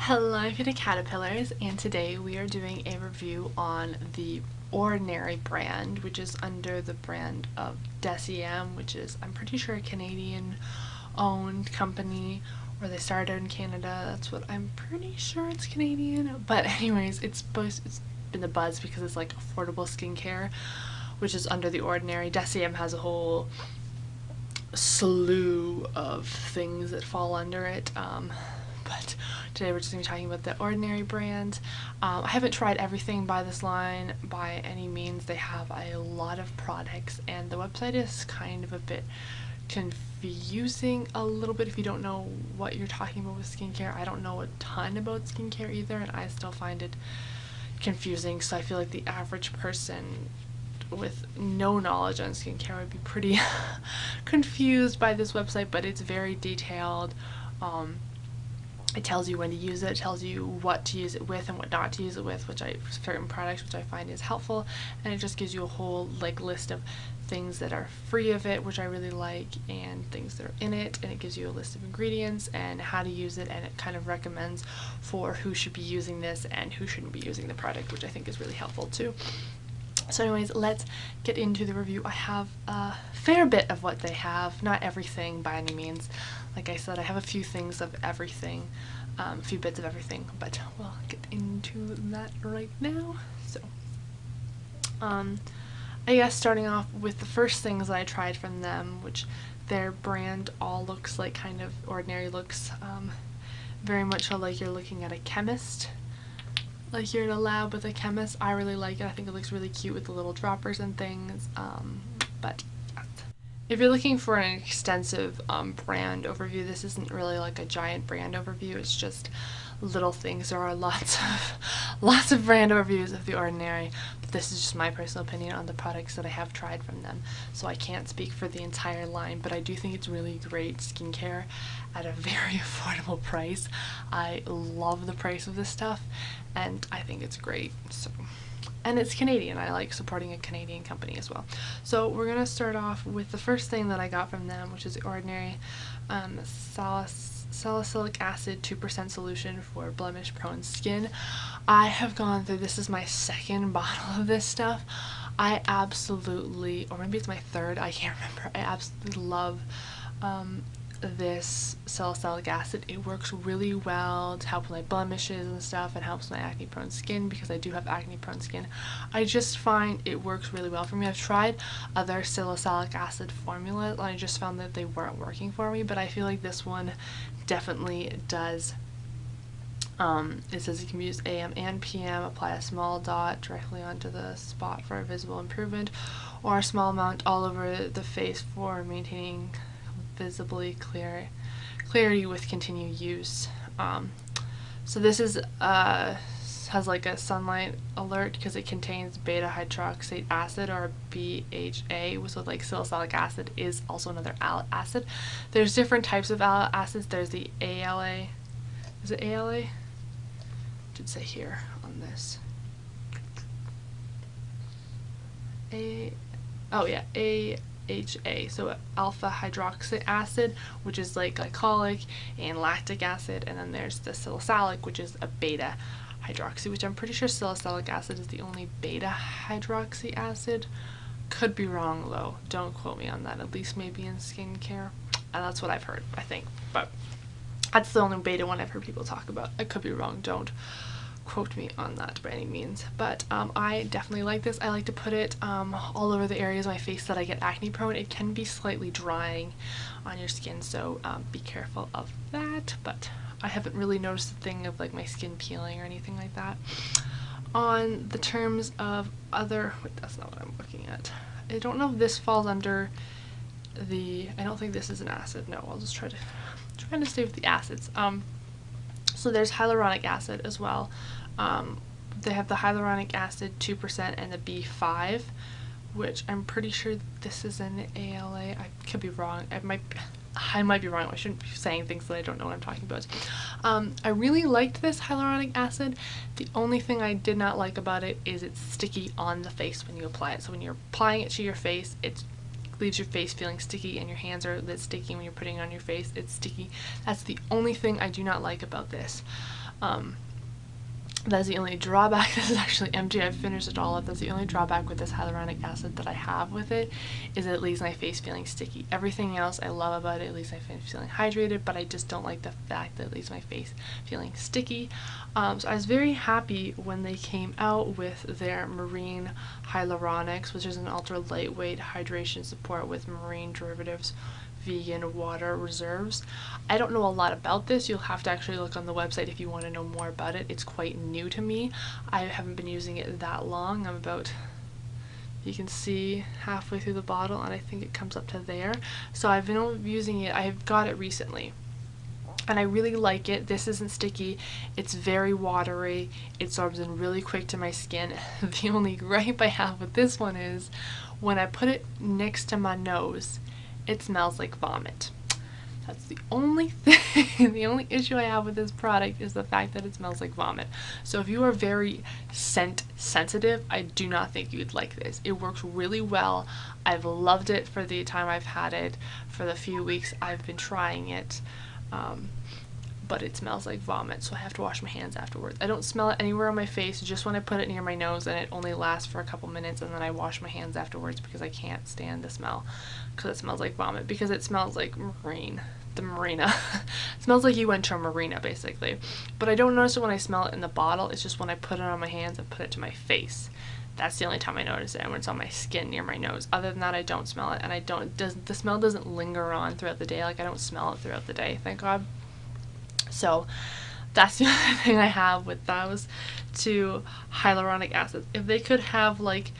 Hello beauty caterpillars, and today we are doing a review on the Ordinary brand, which is under the brand of Deciem, which is, I'm pretty sure, a Canadian owned company, or they started in Canada. That's what I'm pretty sure, it's Canadian. But anyways, it's been the buzz because it's like affordable skincare, which is under the Ordinary. Deciem has a whole slew of things that fall under it. But today we're just going to be talking about the Ordinary brand. I haven't tried everything by this line by any means. They have a lot of products, and the website is kind of a bit confusing a little bit if you don't know what you're talking about with skincare. I don't know a ton about skincare either, and I still find it confusing, so I feel like the average person with no knowledge on skincare would be pretty confused by this website, but it's very detailed. It tells you when to use it, tells you what to use it with and what not to use it with, certain products, which I find is helpful, and it just gives you a whole list of things that are free of it, which I really like, and things that are in it, and it gives you a list of ingredients and how to use it, and it kind of recommends for who should be using this and who shouldn't be using the product, which I think is really helpful too. So anyways, let's get into the review. I have a fair bit of what they have, not everything by any means. Like I said, I have a few things of everything, a few bits of everything, but we'll get into that right now. So, I guess starting off with the first things I tried from them, which their brand all looks like kind of Ordinary looks, very much like you're looking at a chemist. Like you're in a lab with a chemist. I really like it. I think it looks really cute with the little droppers and things. But if you're looking for an extensive brand overview, this isn't really like a giant brand overview. It's just little things. There are lots of brand overviews of the Ordinary, but this is just my personal opinion on the products that I have tried from them. So I can't speak for the entire line, but I do think it's really great skincare at a very affordable price. I love the price of this stuff, and I think it's great. So, and it's Canadian. I like supporting a Canadian company as well. So we're gonna start off with the first thing that I got from them, which is the Ordinary salicylic acid 2% solution for blemish prone skin. I have gone through, this is my second bottle of this stuff. I absolutely, or maybe it's my third, I can't remember. I absolutely love this salicylic acid. It works really well to help with my blemishes and stuff, and helps my acne prone skin because I do have acne prone skin. I just find it works really well for me. I've tried other salicylic acid formulas and I just found that they weren't working for me, but I feel like this one definitely does. It says you can use AM and PM, apply a small dot directly onto the spot for a visible improvement, or a small amount all over the face for maintaining visibly clarity with continued use. So this is has like a sunlight alert because it contains beta hydroxy acid, or BHA, so like salicylic acid is also another acid. There's different types of acids. There's the ALA. Is it ALA? It did say here on this. Oh yeah, AHA, so alpha hydroxy acid, which is like glycolic and lactic acid, and then there's the salicylic, which is a beta hydroxy, which I'm pretty sure salicylic acid is the only beta hydroxy acid. Could be wrong though, don't quote me on that, at least maybe in skincare, and that's what I've heard, I think, but that's the only beta one I've heard people talk about. I could be wrong, don't quote me on that by any means, but I definitely like this. I like to put it all over the areas of my face that I get acne prone. It can be slightly drying on your skin, so be careful of that, but I haven't really noticed a thing of like my skin peeling or anything like that. On the terms of other, wait, that's not what I'm looking at. I don't know if this falls under the, I don't think this is an acid. No, I'll just trying to stay with the acids. So there's hyaluronic acid as well. They have the hyaluronic acid 2% and the B5, which I'm pretty sure this is an ALA. I could be wrong. I might be wrong. I shouldn't be saying things that I don't know what I'm talking about. I really liked this hyaluronic acid. The only thing I did not like about it is it's sticky on the face when you apply it. So when you're applying it to your face, it leaves your face feeling sticky, and your hands are a bit sticky when you're putting it on your face. It's sticky. That's the only thing I do not like about this. That's the only drawback. This is actually empty. I've finished it all up. That's the only drawback with this hyaluronic acid that I have with it, is it leaves my face feeling sticky. Everything else I love about it. It leaves my face feeling hydrated, but I just don't like the fact that it leaves my face feeling sticky. So I was very happy when they came out with their marine hyaluronics, which is an ultra lightweight hydration support with marine derivatives, vegan water reserves. I don't know a lot about this. You'll have to actually look on the website if you want to know more about it. It's quite new to me. I haven't been using it that long. I'm about, you can see, halfway through the bottle, and I think it comes up to there. So I've been using it. I've got it recently, and I really like it. This isn't sticky. It's very watery. It absorbs in really quick to my skin. The only gripe I have with this one is when I put it next to my nose, it smells like vomit. That's the only thing, the only issue I have with this product is the fact that it smells like vomit. So if you are very scent sensitive, I do not think you'd like this. It works really well. I've loved it for the time I've had it, for the few weeks I've been trying it. But it smells like vomit, so I have to wash my hands afterwards. I don't smell it anywhere on my face, just when I put it near my nose, and it only lasts for a couple minutes, and then I wash my hands afterwards because I can't stand the smell, because it smells like vomit, because it smells like the marina. It smells like you went to a marina, basically. But I don't notice it when I smell it in the bottle. It's just when I put it on my hands and put it to my face. That's the only time I notice it, and when it's on my skin near my nose. Other than that, I don't smell it, and the smell doesn't linger on throughout the day. Like, I don't smell it throughout the day, thank God. So that's the only thing I have with those two hyaluronic acids. If they could have like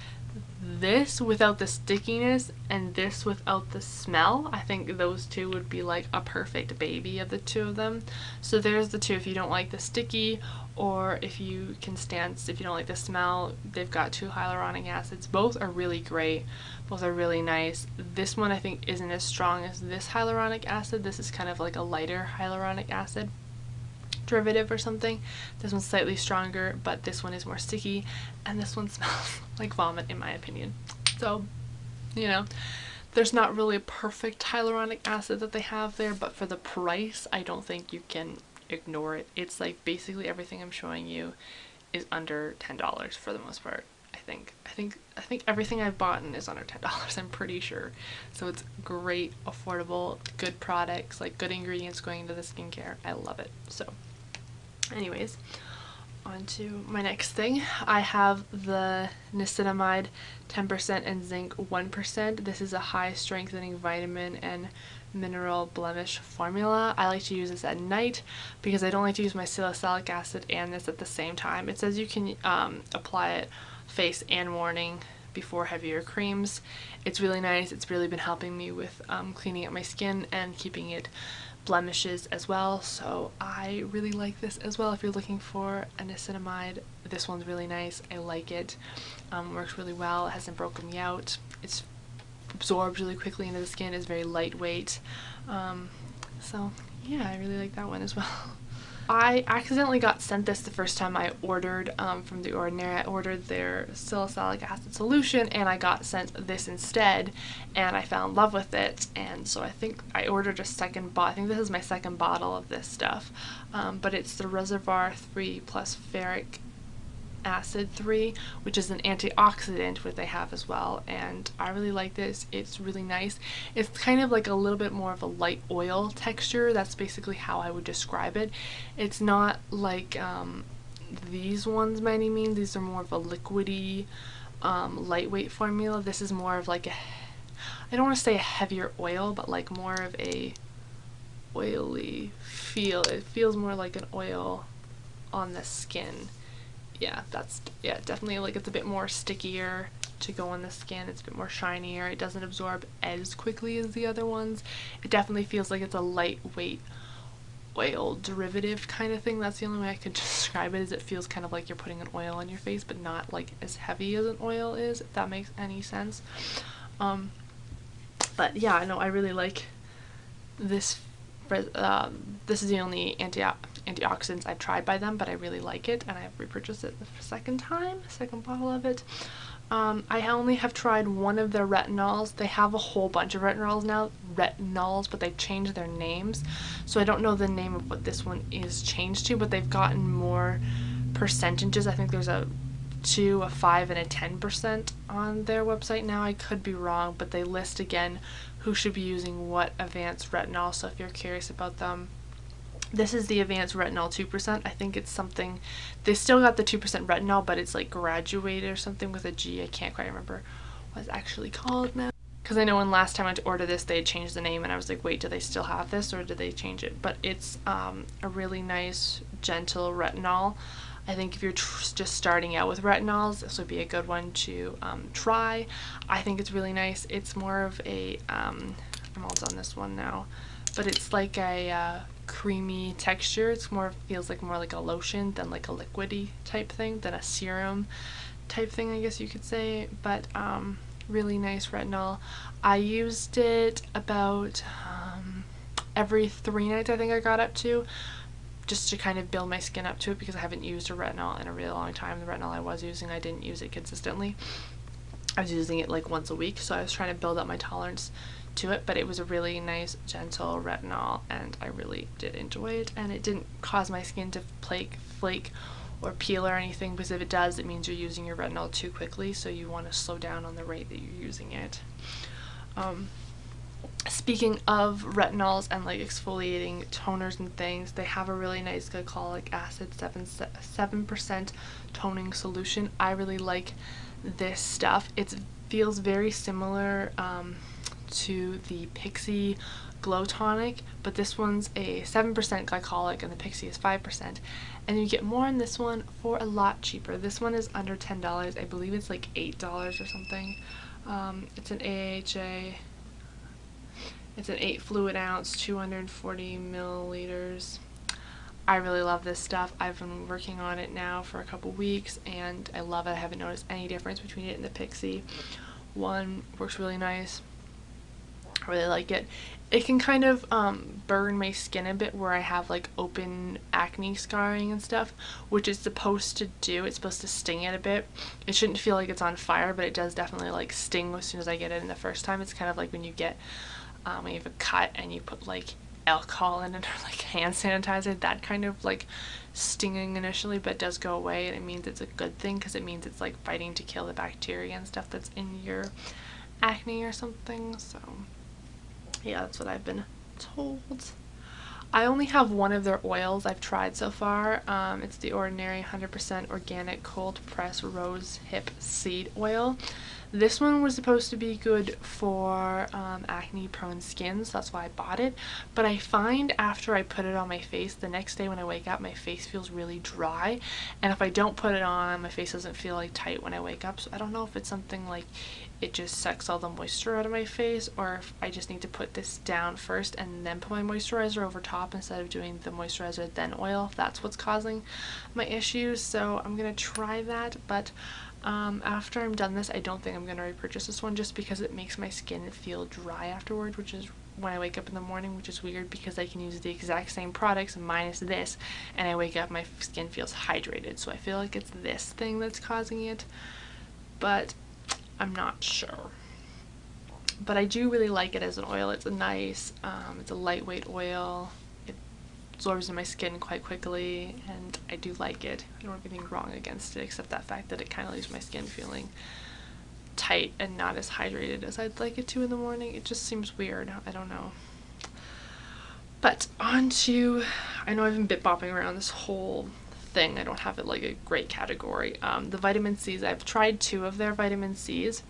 this without the stickiness and this without the smell, I think those two would be like a perfect baby of the two of them. So there's the two. If you don't like the sticky, or if you don't like the smell, they've got two hyaluronic acids. Both are really great. Both are really nice. This one I think isn't as strong as this hyaluronic acid. This is kind of like a lighter hyaluronic acid derivative or something. This one's slightly stronger, but this one is more sticky, and this one smells like vomit in my opinion. So, you know, there's not really a perfect hyaluronic acid that they have there, but for the price, I don't think you can ignore it. It's like basically everything I'm showing you is under $10 for the most part. I think everything I've bought is under $10, I'm pretty sure. So it's great, affordable, good products, like good ingredients going into the skincare. I love it. So anyways, on to my next thing. I have the niacinamide 10% and zinc 1%. This is a high strengthening vitamin and mineral blemish formula. I like to use this at night because I don't like to use my salicylic acid and this at the same time. It says you can apply it face and morning before heavier creams. It's really nice. It's really been helping me with cleaning up my skin and keeping it blemishes as well, so I really like this as well. If you're looking for a niacinamide, this one's really nice. I like it. Works really well. It hasn't broken me out. It's absorbs really quickly into the skin. It's very lightweight. So yeah, I really like that one as well. I accidentally got sent this the first time I ordered from The Ordinary. I ordered their salicylic acid solution and I got sent this instead, and I fell in love with it, and so I think I ordered a second bottle. I think this is my second bottle of this stuff, but it's the Reservoir 3 plus Ferric Acid 3, which is an antioxidant, which they have as well, and I really like this. It's really nice. It's kind of like a little bit more of a light oil texture. That's basically how I would describe it. It's not like these ones by any means. These are more of a liquidy, lightweight formula. This is more of like I don't want to say a heavier oil, but like more of a oily feel. It feels more like an oil on the skin. Yeah, definitely, like, it's a bit more stickier to go on the skin. It's a bit more shinier. It doesn't absorb as quickly as the other ones. It definitely feels like it's a lightweight oil derivative kind of thing. That's the only way I could describe it, is it feels kind of like you're putting an oil on your face, but not like as heavy as an oil is, if that makes any sense. But yeah, I know I really like this. This is the only antioxidants I've tried by them, but I really like it, and I've repurchased it the second bottle of it. I only have tried one of their retinols. They have a whole bunch of retinols now, but they've changed their names. So I don't know the name of what this one is changed to, but they've gotten more percentages. I think there's a 2, a 5, and a 10% on their website now. I could be wrong, but they list again who should be using what advanced retinol, so if you're curious about them. This is the advanced retinol 2%. I think it's something, they still got the 2% retinol, but it's like graduated or something with a G. I can't quite remember what it's actually called now. Because I know when last time I went to order this, they had changed the name, and I was like, wait, do they still have this, or did they change it? But it's a really nice, gentle retinol. I think if you're just starting out with retinols, this would be a good one to try. I think it's really nice. It's more of a, I'm almost on this one now, but it's like a creamy texture. It's feels like more like a lotion than like a liquidy type thing, than a serum type thing, I guess you could say. But really nice retinol. I used it about every 3 nights, I think I got up to, just to kind of build my skin up to it, because I haven't used a retinol in a really long time. The retinol I was using, I didn't use it consistently. I was using it like once a week, so I was trying to build up my tolerance to it, but it was a really nice, gentle retinol, and I really did enjoy it, and it didn't cause my skin to flake or peel or anything, because if it does, it means you're using your retinol too quickly, so you want to slow down on the rate that you're using it. Speaking of retinols and like exfoliating toners and things, they have a really nice glycolic acid 7% toning solution. I really like this stuff. It feels very similar to the Pixie Glow Tonic, but this one's a 7% glycolic and the Pixie is 5%, and you get more in this one for a lot cheaper. This one is under $10. I believe it's like $8 or something. It's an AHA. It's an 8 fluid ounce, 240 milliliters. I really love this stuff. I've been working on it now for a couple weeks, and I love it. I haven't noticed any difference between it and the Pixie one. Works really nice. I really like it. It can kind of burn my skin a bit where I have like open acne scarring and stuff, which it's supposed to do. It's supposed to sting it a bit. It shouldn't feel like it's on fire, but it does definitely like sting as soon as I get it in the first time. It's kind of like when you get when you have a cut and you put like alcohol in it or like hand sanitizer, that kind of like stinging initially, but it does go away, and it means it's a good thing, because it means it's like fighting to kill the bacteria and stuff that's in your acne or something. So yeah, that's what I've been told. I only have one of their oils I've tried so far. It's the Ordinary 100% organic cold press rose hip seed oil. This one was supposed to be good for acne prone skin, so that's why I bought it. But I find after I put it on my face, the next day when I wake up, my face feels really dry. And if I don't put it on, my face doesn't feel like tight when I wake up. So I don't know if it's something like it just sucks all the moisture out of my face, or if I just need to put this down first and then put my moisturizer over top instead of doing the moisturizer then oil, if that's what's causing my issues. So I'm gonna try that, but after I'm done this, I don't think I'm gonna repurchase this one, just because it makes my skin feel dry afterward, which is when I wake up in the morning, which is weird because I can use the exact same products minus this, and I wake up, my skin feels hydrated. So I feel like it's this thing that's causing it, but I'm not sure. But I do really like it as an oil. It's a nice, it's a lightweight oil. It absorbs in my skin quite quickly, and I do like it. I don't have anything wrong against it, except that fact that it kind of leaves my skin feeling tight and not as hydrated as I'd like it to in the morning. It just seems weird. I don't know. But on to, I know I've been bit-bopping around this whole thing. I don't have it like a great category. The vitamin C's, I've tried 2 of their vitamin C's.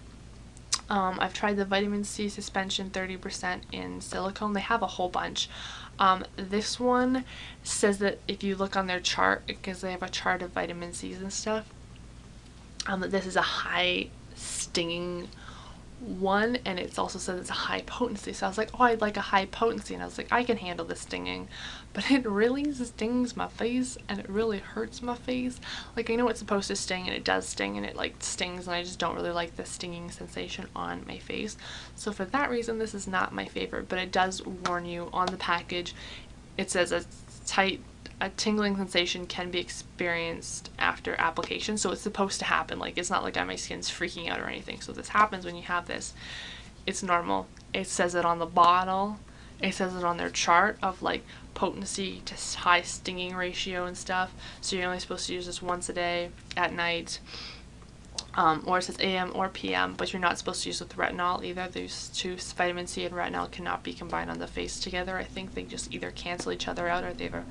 I've tried the vitamin C suspension 30% in silicone. They have a whole bunch. This one says that if you look on their chart, because they have a chart of vitamin C's and stuff, that this is a high stinging one, and it's also said it's a high potency. So I was like, oh, I'd like a high potency, and I was like, I can handle the stinging, but it really stings my face, and it really hurts my face. Like, I know it's supposed to sting, and it does sting, and it like stings, and I just don't really like the stinging sensation on my face. So for that reason, this is not my favorite, but it does warn you on the package. It says a tight a tingling sensation can be experienced after application, so it's supposed to happen. Like, it's not like my skin's freaking out or anything. So this happens when you have this. It's normal. It says it on the bottle. It says it on their chart of like potency to high stinging ratio and stuff. So you're only supposed to use this once a day at night. Or it says AM or PM, but you're not supposed to use with retinol either. These two, vitamin C and retinol, cannot be combined on the face together. I think they just either cancel each other out or they have a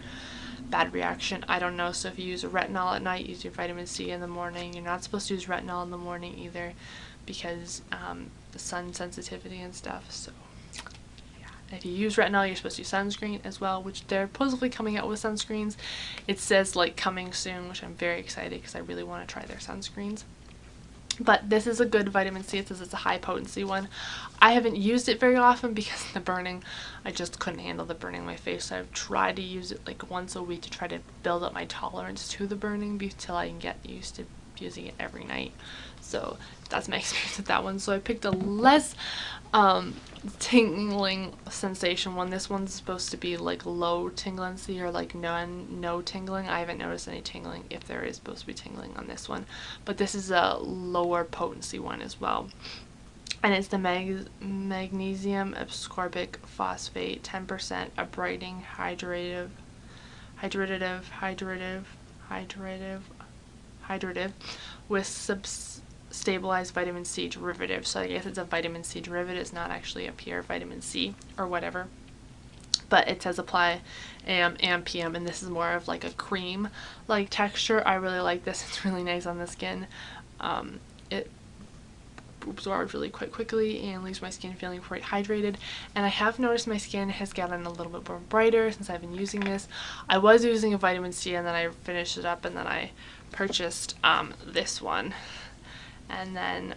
bad reaction. I don't know. So if you use a retinol at night, use your vitamin C in the morning. You're not supposed to use retinol in the morning either because the sun sensitivity and stuff. So yeah, if you use retinol, you're supposed to use sunscreen as well, which they're supposedly coming out with sunscreens. It says like coming soon, which I'm very excited because I really want to try their sunscreens. But this is a good vitamin C. It says it's a high potency one. I haven't used it very often because of the burning. I just couldn't handle the burning on my face. So I've tried to use it like once a week to try to build up my tolerance to the burning until I can get used to using it every night. So that's my experience with that one. So I picked a less tingling sensation one. This one's supposed to be like low tinglency or like no tingling. I haven't noticed any tingling if there is supposed to be tingling on this one, but this is a lower potency one as well. And it's the magnesium ascorbic phosphate, 10%, a brightening, hydrative with stabilized vitamin C derivative. So I guess it's a vitamin C derivative. It's not actually a pure vitamin C or whatever. But it says apply AM and PM, and this is more of like a cream like texture. I really like this. It's really nice on the skin. It absorbs really quite quickly and leaves my skin feeling quite hydrated. And I have noticed my skin has gotten a little bit more brighter since I've been using this. I was using a vitamin C and then I finished it up and then I purchased this one. And then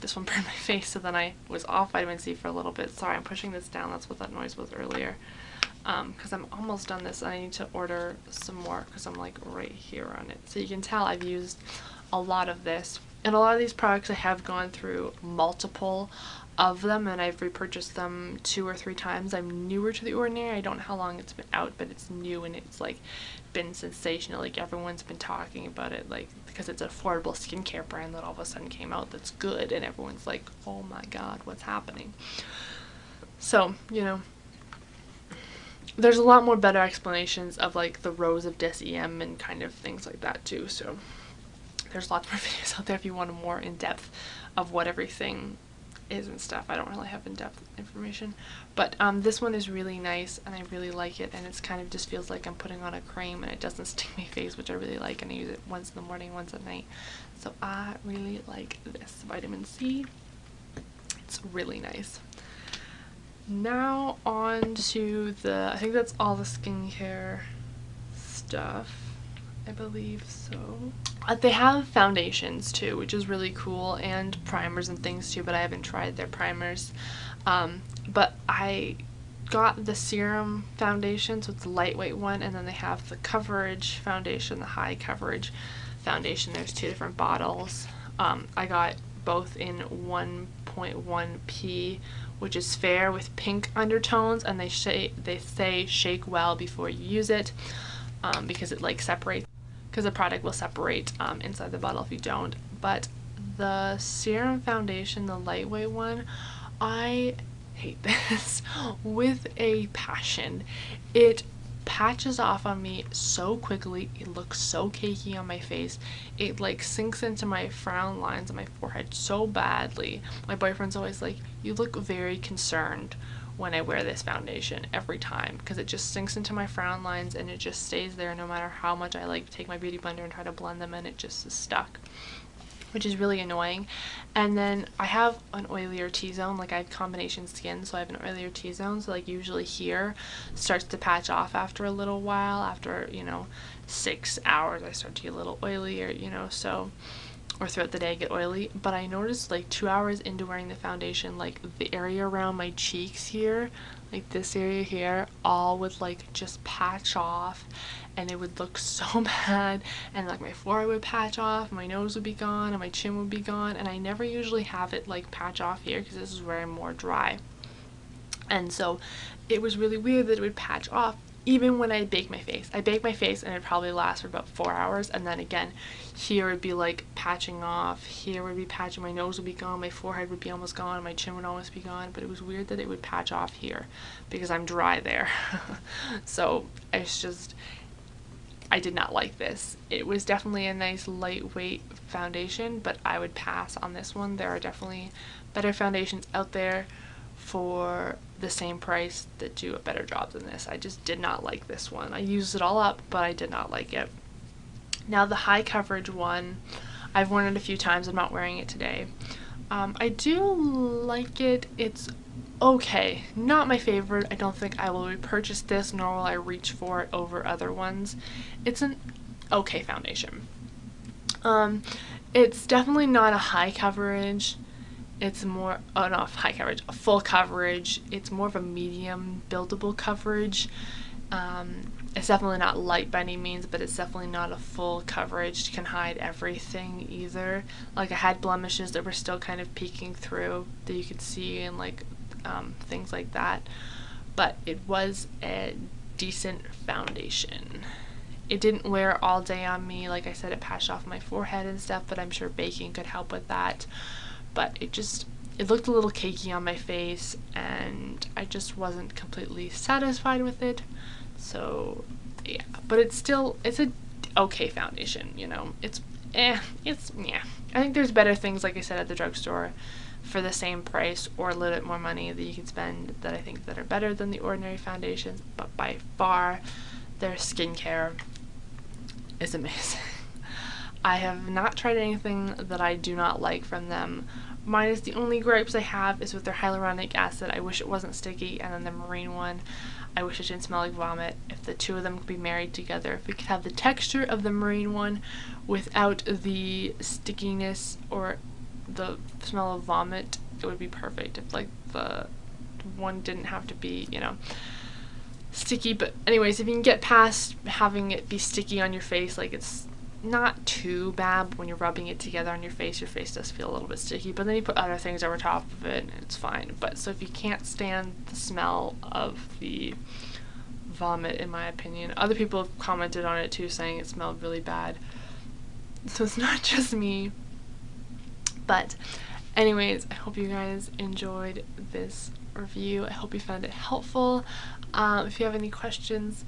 this one burned my face, so then I was off vitamin C for a little bit. Sorry, I'm pushing this down. That's what that noise was earlier. Because I'm almost done this. I need to order some more because I'm like right here on it. So you can tell I've used a lot of this. And a lot of these products I have gone through multiple of them and I've repurchased them 2 or 3 times. I'm newer to The Ordinary. I don't know how long it's been out, but it's new and it's like been sensational. Like everyone's been talking about it, like because it's an affordable skincare brand that all of a sudden came out that's good and everyone's like, oh my god, what's happening? So, you know, there's a lot more better explanations of like the rows of DSEM and kind of things like that too. So there's lots more videos out there if you want a more in-depth of what everything is and stuff. I don't really have in-depth information, but this one is really nice and I really like it, and it's kind of just feels like I'm putting on a cream and it doesn't sting my face, which I really like, and I use it once in the morning, once at night. So I really like this vitamin C. It's really nice. Now on to I think that's all the skincare stuff, I believe so. They have foundations too, which is really cool, and primers and things too, but I haven't tried their primers. But I got the serum foundation, so it's a lightweight one, and then they have the coverage foundation, the high coverage foundation. There's 2 different bottles. I got both in 1.1p, which is fair with pink undertones, and they say shake well before you use it, because it like separates. Because the product will separate inside the bottle if you don't. But the serum foundation, the lightweight one, I hate this with a passion. It patches off on me so quickly. It looks so cakey on my face. It like sinks into my frown lines on my forehead so badly. My boyfriend's always like, you look very concerned when I wear this foundation every time, because it just sinks into my frown lines and it just stays there no matter how much I like take my beauty blender and try to blend them in. It just is stuck, which is really annoying. And then I have an oilier T-zone, like I have combination skin, so I have an oilier T-zone, so like usually here starts to patch off after a little while. After, you know, 6 hours I start to get a little oilier, you know, so, or throughout the day I get oily. But I noticed like 2 hours into wearing the foundation, like the area around my cheeks here, like this area here, all would like just patch off, and it would look so bad, and like my forehead would patch off, my nose would be gone, and my chin would be gone. And I never usually have it like patch off here because this is where I'm more dry, and so it was really weird that it would patch off even when I bake my face. I bake my face and it probably lasts for about 4 hours, and then again, here would be like patching off, here would be patching, my nose would be gone, my forehead would be almost gone, my chin would almost be gone, but it was weird that it would patch off here because I'm dry there. So it's just, I did not like this. It was definitely a nice lightweight foundation, but I would pass on this one. There are definitely better foundations out there for the same price that do a better job than this. I just did not like this one. I used it all up, but I did not like it. Now the high coverage one, I've worn it a few times. I'm not wearing it today. I do like it. It's okay. Not my favorite. I don't think I will repurchase this, nor will I reach for it over other ones. It's an okay foundation. It's definitely not a high coverage. It's more, oh no, high coverage, a full coverage. It's more of a medium buildable coverage. It's definitely not light by any means, but it's definitely not a full coverage. It can hide everything either. Like I had blemishes that were still kind of peeking through that you could see, and like things like that. But it was a decent foundation. It didn't wear all day on me. Like I said, it patched off my forehead and stuff, but I'm sure baking could help with that. But it looked a little cakey on my face, and I just wasn't completely satisfied with it. So yeah, but it's a okay foundation, you know. It's yeah. I think there's better things, like I said, at the drugstore for the same price or a little bit more money that you can spend that I think that are better than the ordinary foundations, but by far their skincare is amazing. I have not tried anything that I do not like from them. Minus the only gripes I have is with their hyaluronic acid. I wish it wasn't sticky, and then the marine one, I wish it didn't smell like vomit. If the two of them could be married together, if we could have the texture of the marine one without the stickiness or the smell of vomit, it would be perfect. If like the one didn't have to be, you know, sticky. But anyways, if you can get past having it be sticky on your face, like it's not too bad. When you're rubbing it together on your face does feel a little bit sticky, but then you put other things over top of it and it's fine. But so if you can't stand the smell of the vomit, in my opinion, other people have commented on it too, saying it smelled really bad, so it's not just me. But anyways, I hope you guys enjoyed this review. I hope you found it helpful. If you have any questions,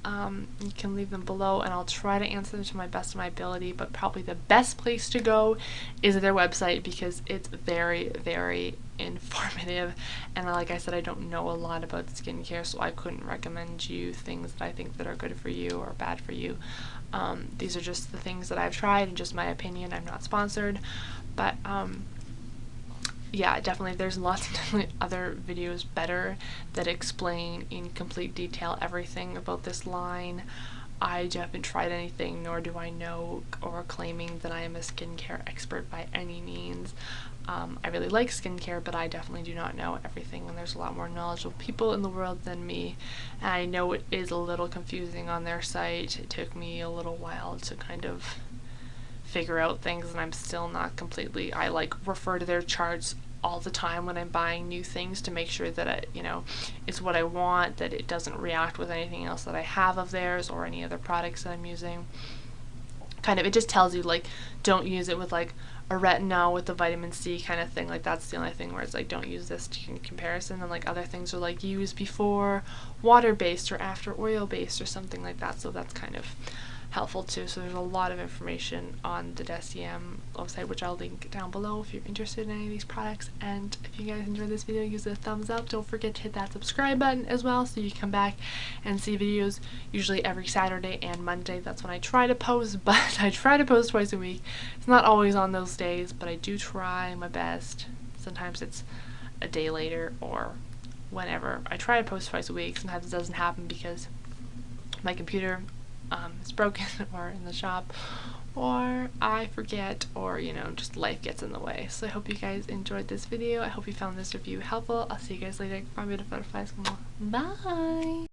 you can leave them below, and I'll try to answer them to my best of my ability, but probably the best place to go is their website because it's very, very informative, and like I said, I don't know a lot about skincare, so I couldn't recommend you things that I think that are good for you or bad for you. These are just the things that I've tried and just my opinion. I'm not sponsored, but yeah, definitely there's lots of definitely other videos better that explain in complete detail everything about this line. I haven't tried anything, nor do I know or claiming that I am a skincare expert by any means. I really like skincare, but I definitely do not know everything, and there's a lot more knowledgeable people in the world than me. And I know it is a little confusing on their site. It took me a little while to kind of figure out things, and I'm still not completely, I like refer to their charts all the time when I'm buying new things to make sure that it's what I want, that it doesn't react with anything else that I have of theirs or any other products that I'm using. Kind of, it just tells you like don't use it with like a retinol with the vitamin C kind of thing. Like that's the only thing where it's like don't use this in comparison, and like other things are like use before water based or after oil based or something like that, so that's kind of helpful too. So there's a lot of information on the DECIEM website, which I'll link down below if you're interested in any of these products. And if you guys enjoyed this video, give it a thumbs up. Don't forget to hit that subscribe button as well, so you can come back and see videos usually every Saturday and Monday. That's when I try to post, but I try to post twice a week. It's not always on those days, but I do try my best. Sometimes it's a day later or whenever. I try to post twice a week. Sometimes it doesn't happen because my computer is broken or in the shop, or I forget, or just life gets in the way. So I hope you guys enjoyed this video. I hope you found this review helpful. I'll see you guys later. My beautiful butterflies. Bye.